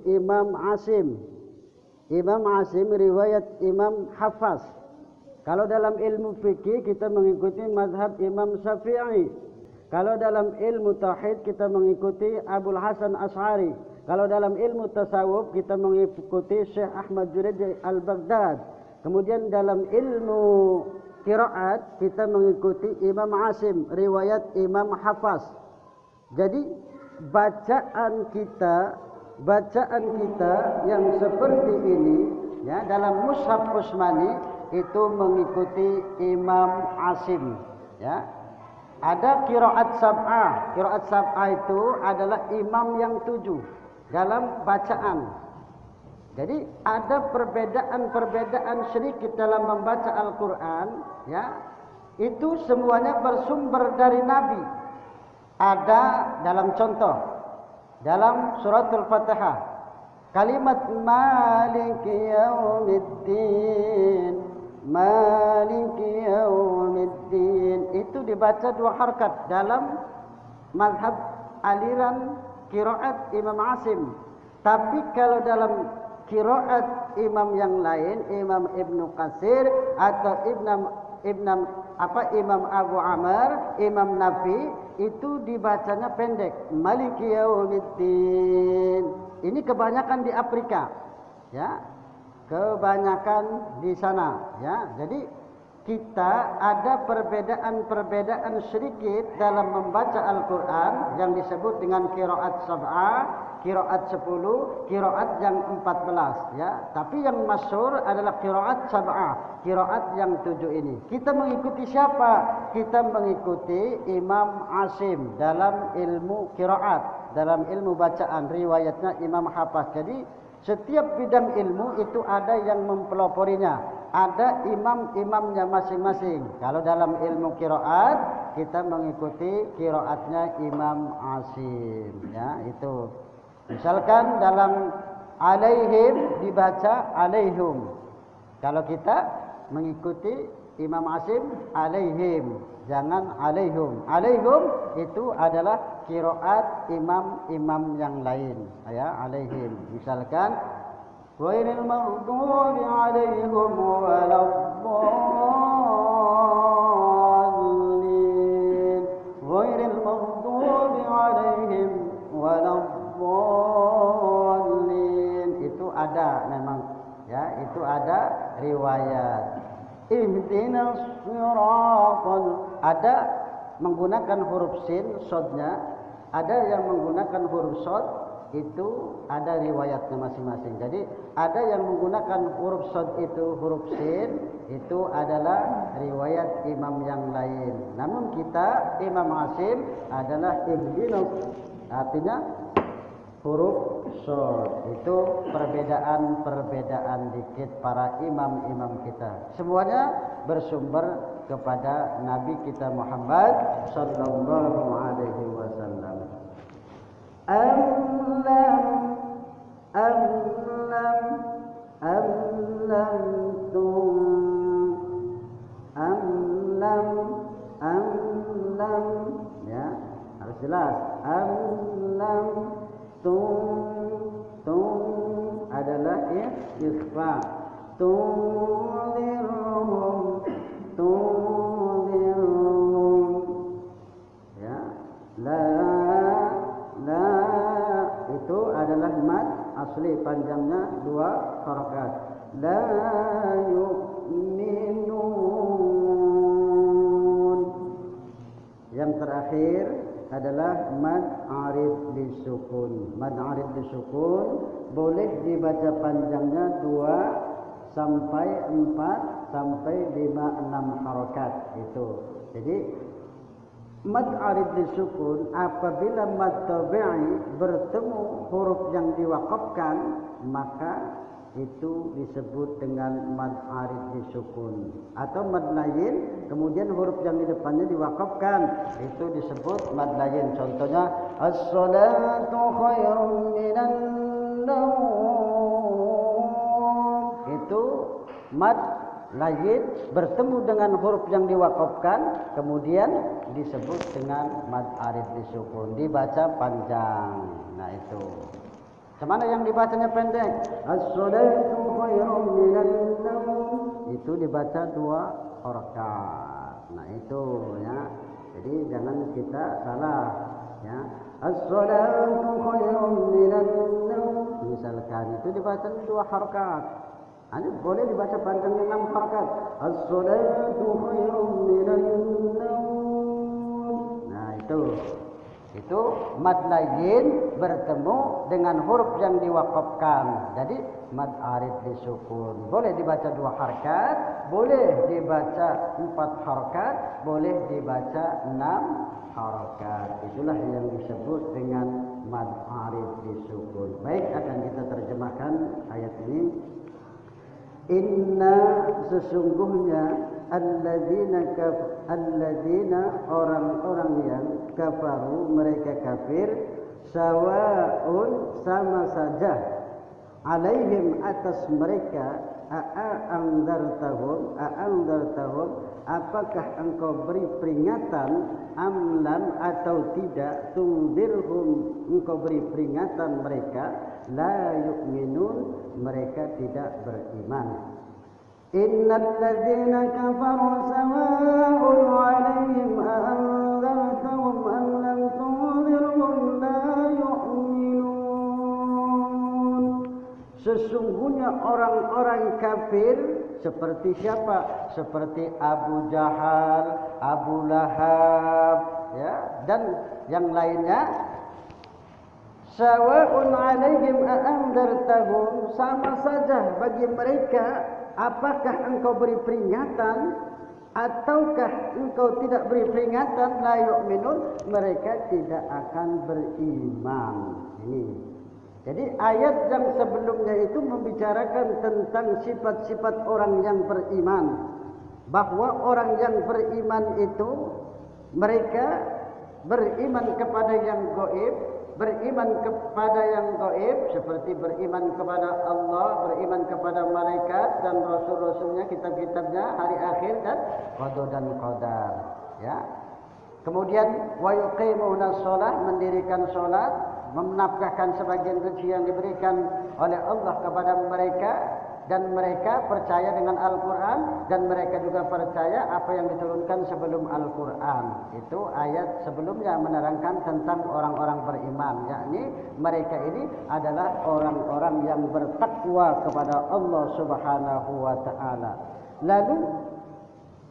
Imam Asim. Imam Asim riwayat Imam Hafaz. Kalau dalam ilmu fikih kita mengikuti mazhab Imam Syafi'i. Kalau dalam ilmu tauhid kita mengikuti Abul Hasan Asy'ari. Kalau dalam ilmu tasawuf kita mengikuti Syekh Ahmad Junaid Al-Baghdad. Kemudian dalam ilmu qiraat kita mengikuti Imam Asim riwayat Imam Hafaz. Jadi bacaan kita yang seperti ini ya dalam mushaf Utsmani itu mengikuti Imam Asim ya. Ada qiraat sab'ah. Qiraat sab'ah itu adalah imam yang 7 dalam bacaan. Jadi ada perbedaan sedikit dalam membaca Al-Qur'an ya. Itu semuanya bersumber dari Nabi. Ada dalam contoh dalam suratul Fatihah kalimat maliki yaumiddin, maliki yaumiddin itu dibaca 2 harakat dalam mazhab aliran qiraat Imam Asim. Tapi kalau dalam qiraat imam yang lain, Imam Ibnu Katsir atau Imam Abu Amr, Imam Nafi itu dibacanya pendek. Maliki yaumiddin. Ini kebanyakan di Afrika. Ya. Kebanyakan di sana, ya. Jadi kita ada perbedaan sedikit dalam membaca Al-Qur'an yang disebut dengan qiraat sab'ah, qiraat 10, qiraat yang 14 ya. Tapi yang masyhur adalah qiraat sab'ah, qiraat yang 7 ini. Kita mengikuti siapa? Kita mengikuti Imam Asim dalam ilmu qiraat, dalam ilmu bacaan, riwayatnya Imam Hafaz. Jadi setiap bidang ilmu itu ada yang mempeloporinya, ada imam-imamnya masing-masing. Kalau dalam ilmu qiraat kita mengikuti qiraatnya Imam Asim ya, itu. Misalkan dalam alaihim dibaca alaihum. Kalau kita mengikuti Imam Asim alaihim, jangan alaihum. Alaihum itu adalah qiraat imam-imam yang lain ya, alaihim. Misalkan ghairil maghdubi alaihim waladdallin, ghairil maghdubi alaihim waladdallin. Itu ada memang ya, itu ada riwayat. Ihdinas siratal, ada menggunakan huruf sin shadnya, ada yang menggunakan huruf shad, itu ada riwayatnya masing-masing. Jadi ada yang menggunakan huruf shad itu huruf sin, itu adalah riwayat imam yang lain. Namun kita Imam Asim adalah ihdinas, artinya huruf shad. Itu perbedaan dikit para imam-imam kita. Semuanya bersumber kepada Nabi kita Muhammad sallallahu alaihi wasallam. Ya, harus jelas. Tum adalah ikhfa. Tundirhum ya. La itu adalah mad asli, panjangnya 2 harakat. La yu'minun. Yang terakhir adalah mad arid disukun. Mad arid disukun boleh dibaca panjangnya 2 sampai 4 sampai 5 6 harakat itu. Jadi mad arid disukun apabila mad tabi'i bertemu huruf yang diwaqafkan, maka itu disebut dengan mad arid disukun. Atau mad lain kemudian huruf yang di depannya diwaqafkan, itu disebut mad lain. Contohnya as-salatu khairun minan naum, itu mad lain bertemu dengan huruf yang diwaqafkan, kemudian disebut dengan mad arid disukun, dibaca panjang. Nah itu Semana yang dibacanya pendek? As-salatu khairun minan naum. Itu dibaca 2 rakaat. Nah itu ya. Jadi jangan kita salah ya. As-salatu khairun minan naum. Misalkan itu dibaca 2 rakaat. Ini boleh dibaca panjangnya 6 rakaat. As-salatu khairun minan naum. Nah itu mad layyin bertemu dengan huruf yang diwakafkan. Jadi mad arid disukun. Boleh dibaca 2 harakat, boleh dibaca 4 harakat, boleh dibaca 6 harakat. Itulah yang disebut dengan mad arid disukun. Baik, akan kita terjemahkan ayat ini. Inna sesungguhnya alladzina orang-orang yang kafaru mereka kafir sawaun sama saja alaihim atas mereka a'andartahum apakah engkau beri peringatan amlam atau tidak tundirhum engkau beri peringatan mereka la yu'minun mereka tidak beriman. Innal ladzina kafaru sawa'un 'alaihim a'anzartahum am lam tunzirhum la yu'minun. Sesungguhnya orang-orang kafir seperti siapa? Seperti Abu Jahal, Abu Lahab, ya, dan yang lainnya. Sawa'un 'alaihim a'anzartahum, sama saja bagi mereka apakah engkau beri peringatan ataukah engkau tidak beri peringatan, la yu'minun mereka tidak akan beriman. Ini. Jadi ayat yang sebelumnya itu membicarakan tentang sifat-sifat orang yang beriman. Bahwa orang yang beriman itu mereka beriman kepada yang gaib, beriman kepada yang gaib seperti beriman kepada Allah, beriman kepada malaikat dan rasul-rasulnya, kitab-kitabnya, hari akhir dan qada dan qadar, ya. Kemudian wa yuqimuna shalah, mendirikan salat, menafkahkan sebagian rezeki yang diberikan oleh Allah kepada mereka, dan mereka percaya dengan Al-Quran, dan mereka juga percaya apa yang diturunkan sebelum Al-Quran. Itu ayat sebelumnya menerangkan tentang orang-orang beriman, yakni mereka ini adalah orang-orang yang bertakwa kepada Allah Subhanahu wa taala. Lalu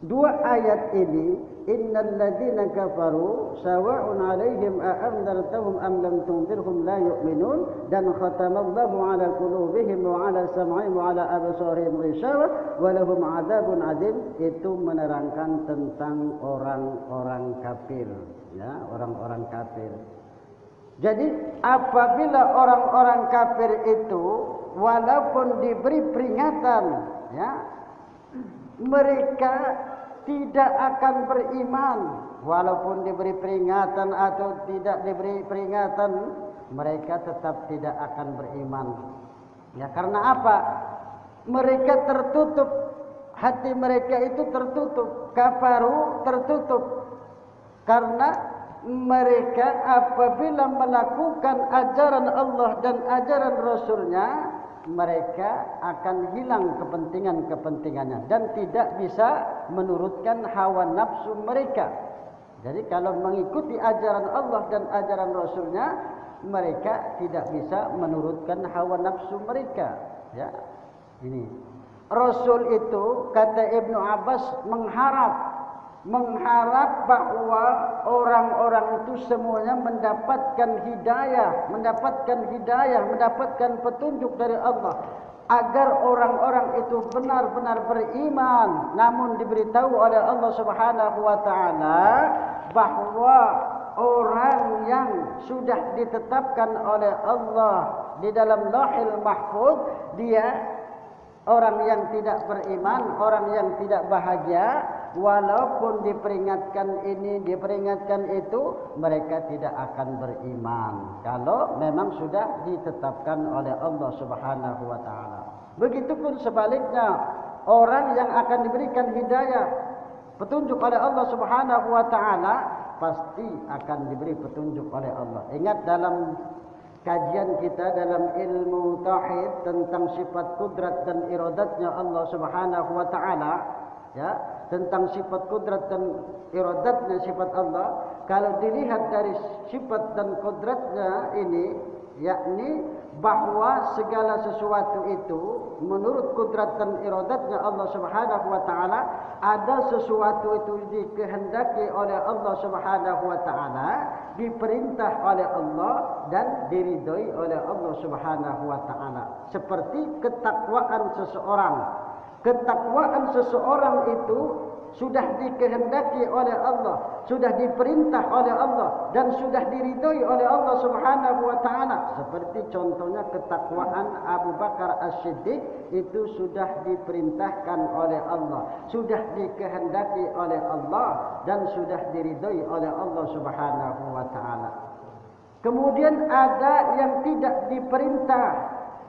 2 ayat ini, innal ladzina kafaru sawa'un 'alaihim a'anzartahum am lam tunzirhum la yu'minun, dan khatamallahu 'ala qulubihim wa 'ala sam'ihim wa 'ala absarihim ghishawah wa lahum 'adzabun 'adzim. Itu menerangkan tentang orang-orang kafir, ya, orang-orang kafir. Jadi apabila orang-orang kafir itu walaupun diberi peringatan, ya, mereka tidak akan beriman. Walaupun diberi peringatan atau tidak diberi peringatan, mereka tetap tidak akan beriman. Ya, karena apa? Mereka tertutup, hati mereka itu tertutup, kafaru, tertutup. Karena mereka apabila melakukan ajaran Allah dan ajaran Rasulnya, mereka akan hilang kepentingan-kepentingannya dan tidak bisa menurutkan hawa nafsu mereka. Jadi kalau mengikuti ajaran Allah dan ajaran Rasulnya, mereka tidak bisa menurutkan hawa nafsu mereka. Ya, ini Rasul itu, kata Ibnu Abbas, mengharap bahwa orang-orang itu semuanya mendapatkan hidayah, mendapatkan petunjuk dari Allah, agar orang-orang itu benar-benar beriman. Namun diberitahu oleh Allah Subhanahu wa taala bahwa orang yang sudah ditetapkan oleh Allah di dalam Lauhul Mahfuz, dia orang yang tidak beriman, orang yang tidak bahagia, walaupun diperingatkan ini, diperingatkan itu, mereka tidak akan beriman kalau memang sudah ditetapkan oleh Allah Subhanahu wa taala. Begitupun sebaliknya, orang yang akan diberikan hidayah, petunjuk oleh Allah Subhanahu wa taala, pasti akan diberi petunjuk oleh Allah. Ingat dalam kajian kita dalam ilmu tauhid tentang sifat kudrat dan iradatnya Allah Subhanahu wa taala, ya, tentang sifat kudrat dan iradatnya sifat Allah. Kalau dilihat dari sifat dan kudratnya ini, yakni bahwa segala sesuatu itu menurut kudrat dan iradatnya Allah Subhanahu wa taala, ada sesuatu itu dikehendaki oleh Allah Subhanahu wa taala, diperintah oleh Allah dan diridhoi oleh Allah Subhanahu wa taala. Seperti ketakwaan seseorang. Ketakwaan seseorang itu sudah dikehendaki oleh Allah, sudah diperintah oleh Allah dan sudah diridhoi oleh Allah Subhanahu wa taala. Seperti contohnya ketakwaan Abu Bakar As-Siddiq itu sudah diperintahkan oleh Allah, sudah dikehendaki oleh Allah dan sudah diridhoi oleh Allah Subhanahu wa taala. Kemudian ada yang tidak diperintah,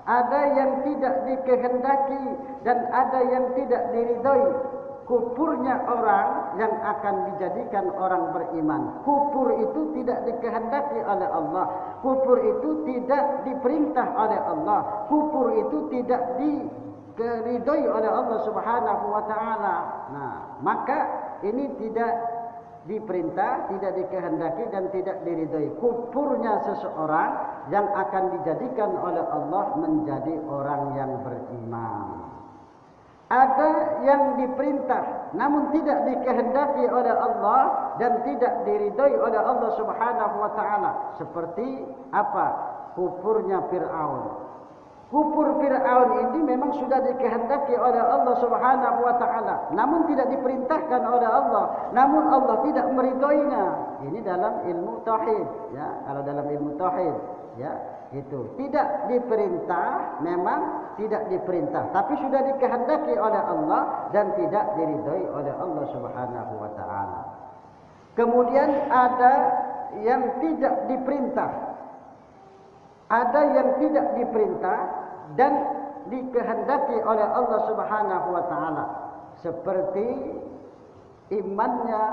ada yang tidak dikehendaki dan ada yang tidak diridhoi. Kufurnya orang yang akan dijadikan orang beriman. Kufur itu tidak dikehendaki oleh Allah. Kufur itu tidak diperintah oleh Allah. Kufur itu tidak diridhoi oleh Allah Subhanahu wa taala. Nah, maka ini tidak diperintah, tidak dikehendaki dan tidak diridhoi. Kufurnya seseorang yang akan dijadikan oleh Allah menjadi orang yang beriman. Ada yang diperintah namun tidak dikehendaki oleh Allah dan tidak diridhoi oleh Allah Subhanahu wa taala. Seperti apa? Kufurnya Fir'aun. Kufur Fir'aun ini memang sudah dikehendaki oleh Allah Subhanahu wa taala, namun tidak diperintahkan oleh Allah, namun Allah tidak meridhoinya. Ini dalam ilmu tauhid, ya. Kalau dalam ilmu tauhid, ya, itu tidak diperintah, memang tidak diperintah, tapi sudah dikehendaki oleh Allah dan tidak diridhoi oleh Allah Subhanahu wa taala. Kemudian ada yang tidak diperintah, ada yang tidak diperintah dan dikehendaki oleh Allah Subhanahu wa taala, seperti imannya,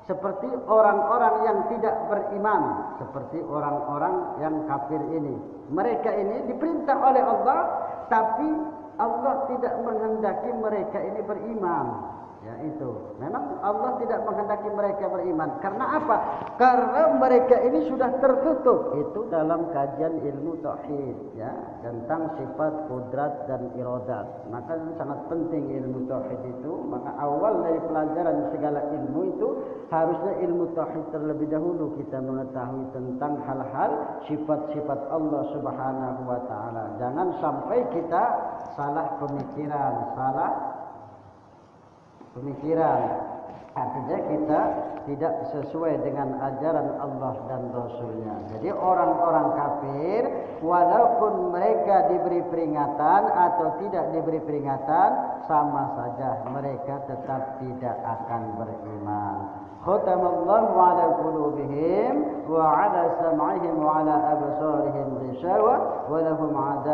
seperti orang-orang yang tidak beriman, seperti orang-orang yang kafir ini. Mereka ini diperintah oleh Allah, tapi Allah tidak menghendaki mereka ini beriman. Ya, itu. Memang Allah tidak menghendaki mereka beriman. Karena apa? Karena mereka ini sudah tertutup. Itu dalam kajian ilmu tauhid, ya, tentang sifat kudrat dan iradat. Maka sangat penting ilmu tauhid itu. Maka awal dari pelajaran segala ilmu itu harusnya ilmu tauhid terlebih dahulu, kita mengetahui tentang hal-hal sifat-sifat Allah Subhanahu wa taala. Jangan sampai kita salah pemikiran, artinya kita tidak sesuai dengan ajaran Allah dan Rasulnya. Jadi orang-orang kafir, walaupun mereka diberi peringatan atau tidak diberi peringatan, sama saja mereka tetap tidak akan beriman. Khatamallahu ala qulubihim wa ala sam'ihim wa ala absarihim ghishawa wa lahum 'adzabun